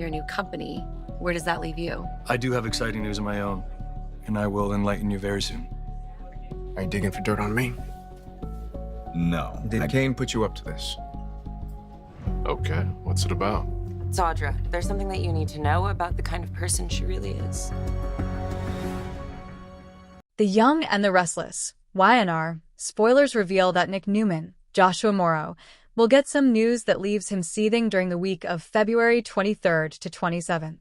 your new company. Where does that leave you? I do have exciting news of my own, and I will enlighten you very soon. Are you digging for dirt on me? No. Did Kane put you up to this? Okay, what's it about? It's Audra. There's something that you need to know about the kind of person she really is. The Young and the Restless. YNR. Spoilers reveal that Nick Newman, Joshua Morrow, will get some news that leaves him seething during the week of February 23rd to 27th.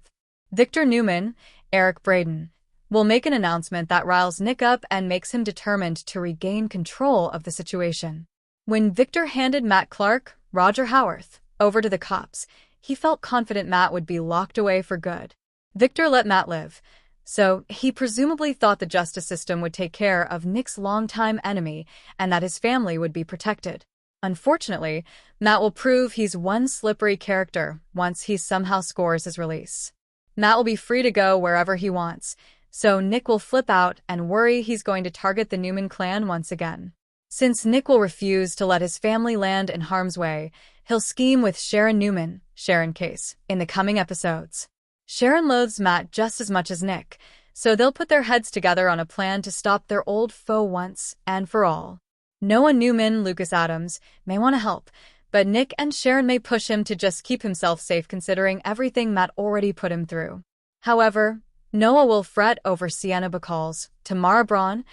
Victor Newman, Eric Braeden, will make an announcement that riles Nick up and makes him determined to regain control of the situation. When Victor handed Matt Clark, Roger Howarth, over to the cops, he felt confident Matt would be locked away for good. Victor let Matt live, so he presumably thought the justice system would take care of Nick's longtime enemy and that his family would be protected. Unfortunately, Matt will prove he's one slippery character once he somehow scores his release. Matt will be free to go wherever he wants, so Nick will flip out and worry he's going to target the Newman clan once again. Since Nick will refuse to let his family land in harm's way, he'll scheme with Sharon Newman, Sharon Case, in the coming episodes. Sharon loathes Matt just as much as Nick, so they'll put their heads together on a plan to stop their old foe once and for all. Noah Newman, Lucas Adams, may want to help, but Nick and Sharon may push him to just keep himself safe considering everything Matt already put him through. However, Noah will fret over Sienna Bacall's, Tamara Braun,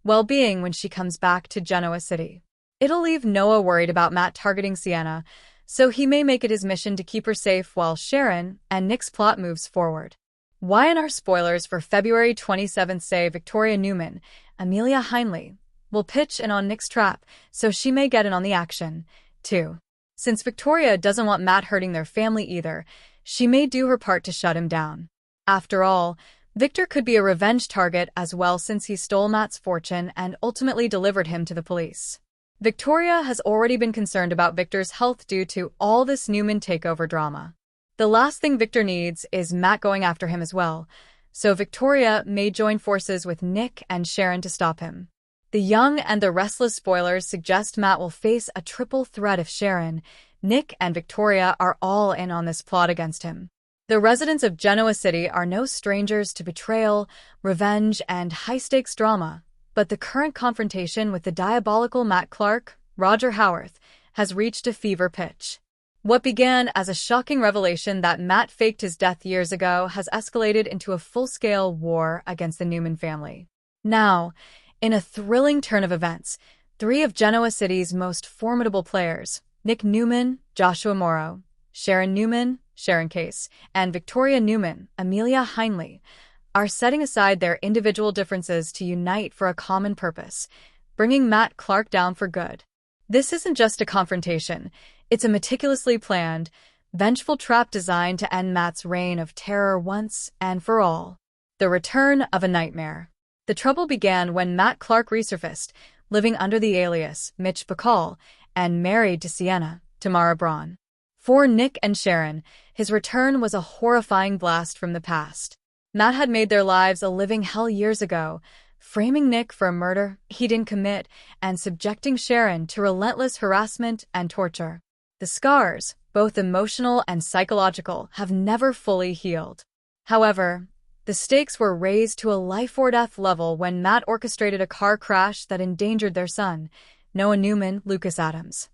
well-being when she comes back to Genoa City. It'll leave Noah worried about Matt targeting Sienna, so he may make it his mission to keep her safe while Sharon and Nick's plot moves forward. YNR spoilers for February 27th say Victoria Newman, Amelia Heinley, will pitch in on Nick's trap, so she may get in on the action, too. Since Victoria doesn't want Matt hurting their family either, she may do her part to shut him down. After all, Victor could be a revenge target as well since he stole Matt's fortune and ultimately delivered him to the police. Victoria has already been concerned about Victor's health due to all this Newman takeover drama. The last thing Victor needs is Matt going after him as well, so Victoria may join forces with Nick and Sharon to stop him. The Young and the Restless spoilers suggest Matt will face a triple threat if Sharon, Nick, and Victoria are all in on this plot against him. The residents of Genoa City are no strangers to betrayal, revenge, and high-stakes drama, but the current confrontation with the diabolical Matt Clark, Roger Howarth, has reached a fever pitch. What began as a shocking revelation that Matt faked his death years ago has escalated into a full-scale war against the Newman family. Now, in a thrilling turn of events, three of Genoa City's most formidable players, Nick Newman, Joshua Morrow, Sharon Newman, Sharon Case, and Victoria Newman, Amelia Heinley, are setting aside their individual differences to unite for a common purpose, bringing Matt Clark down for good. This isn't just a confrontation, it's a meticulously planned, vengeful trap designed to end Matt's reign of terror once and for all. The return of a nightmare. The trouble began when Matt Clark resurfaced, living under the alias Mitch Bacall, and married to Sienna, Tamara Braun. For Nick and Sharon, his return was a horrifying blast from the past. Matt had made their lives a living hell years ago, framing Nick for a murder he didn't commit and subjecting Sharon to relentless harassment and torture. The scars, both emotional and psychological, have never fully healed. However, the stakes were raised to a life-or-death level when Matt orchestrated a car crash that endangered their son, Noah Newman, Lucas Adams.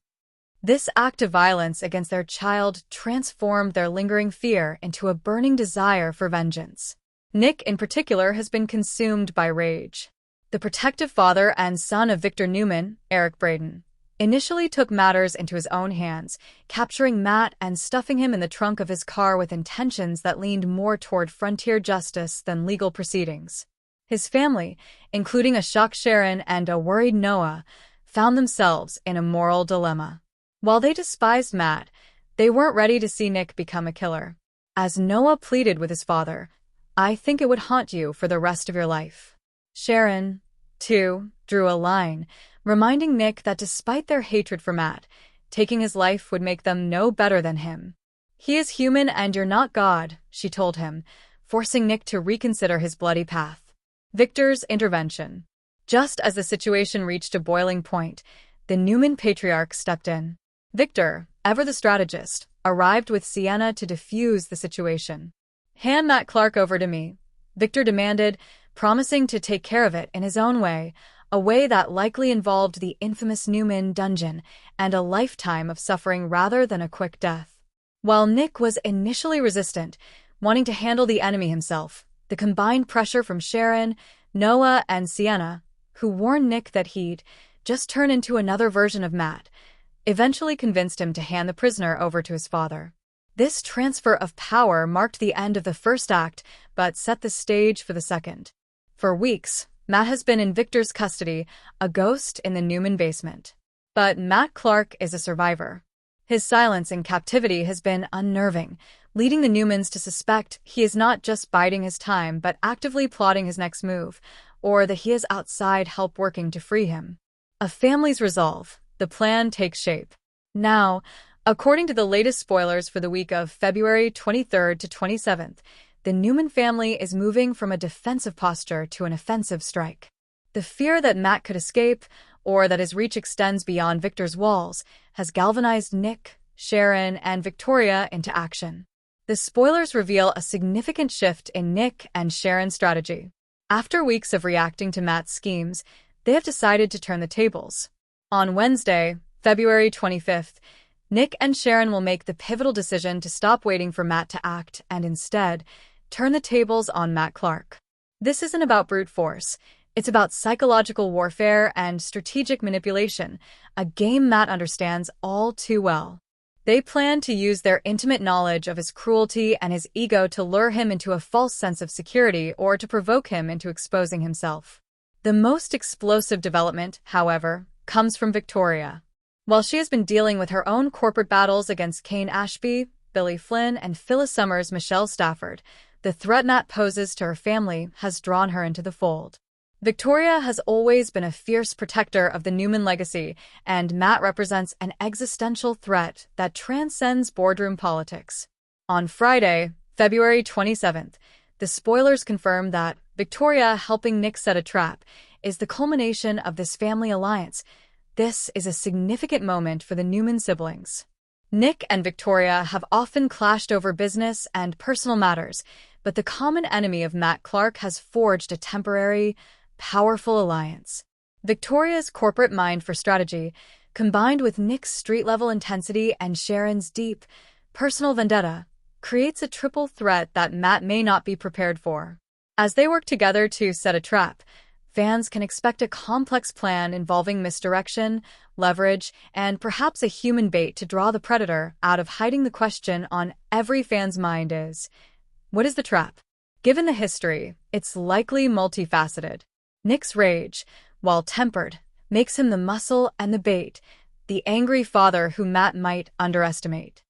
This act of violence against their child transformed their lingering fear into a burning desire for vengeance. Nick, in particular, has been consumed by rage. The protective father and son of Victor Newman, Eric Braeden, initially took matters into his own hands, capturing Matt and stuffing him in the trunk of his car with intentions that leaned more toward frontier justice than legal proceedings. His family, including a shocked Sharon and a worried Noah, found themselves in a moral dilemma. While they despised Matt, they weren't ready to see Nick become a killer. As Noah pleaded with his father, "I think it would haunt you for the rest of your life." Sharon, too, drew a line, reminding Nick that despite their hatred for Matt, taking his life would make them no better than him. "He is human and you're not God," she told him, forcing Nick to reconsider his bloody path. Victor's intervention. Just as the situation reached a boiling point, the Newman patriarch stepped in. Victor, ever the strategist, arrived with Sienna to defuse the situation. "Hand Matt Clark over to me," Victor demanded, promising to take care of it in his own way, a way that likely involved the infamous Newman dungeon and a lifetime of suffering rather than a quick death. While Nick was initially resistant, wanting to handle the enemy himself, the combined pressure from Sharon, Noah, and Sienna, who warned Nick that he'd just turn into another version of Matt, eventually convinced him to hand the prisoner over to his father. This transfer of power marked the end of the first act, but set the stage for the second. For weeks, Matt has been in Victor's custody, a ghost in the Newman basement. But Matt Clark is a survivor. His silence in captivity has been unnerving, leading the Newmans to suspect he is not just biding his time but actively plotting his next move, or that he is outside help working to free him. A family's resolve, the plan takes shape. Now, according to the latest spoilers for the week of February 23rd to 27th, the Newman family is moving from a defensive posture to an offensive strike. The fear that Matt could escape, or that his reach extends beyond Victor's walls, has galvanized Nick, Sharon, and Victoria into action. The spoilers reveal a significant shift in Nick and Sharon's strategy. After weeks of reacting to Matt's schemes, they have decided to turn the tables. On Wednesday, February 25th, Nick and Sharon will make the pivotal decision to stop waiting for Matt to act and instead turn the tables on Matt Clark. This isn't about brute force. It's about psychological warfare and strategic manipulation, a game Matt understands all too well. They plan to use their intimate knowledge of his cruelty and his ego to lure him into a false sense of security or to provoke him into exposing himself. The most explosive development, however, comes from Victoria. While she has been dealing with her own corporate battles against Kane Ashby, Billy Flynn, and Phyllis Summers' Michelle Stafford, the threat Matt poses to her family has drawn her into the fold. Victoria has always been a fierce protector of the Newman legacy, and Matt represents an existential threat that transcends boardroom politics. On Friday, February 27th, the spoilers confirm that Victoria helping Nick set a trap is the culmination of this family alliance. This is a significant moment for the Newman siblings. Nick and Victoria have often clashed over business and personal matters, but the common enemy of Matt Clark has forged a temporary, powerful alliance. Victoria's corporate mind for strategy, combined with Nick's street-level intensity and Sharon's deep, personal vendetta, creates a triple threat that Matt may not be prepared for. As they work together to set a trap, fans can expect a complex plan involving misdirection, leverage, and perhaps a human bait to draw the predator out of hiding. The question on every fan's mind is, what is the trap? Given the history, it's likely multifaceted. Nick's rage, while tempered, makes him the muscle and the bait, the angry father who Matt might underestimate.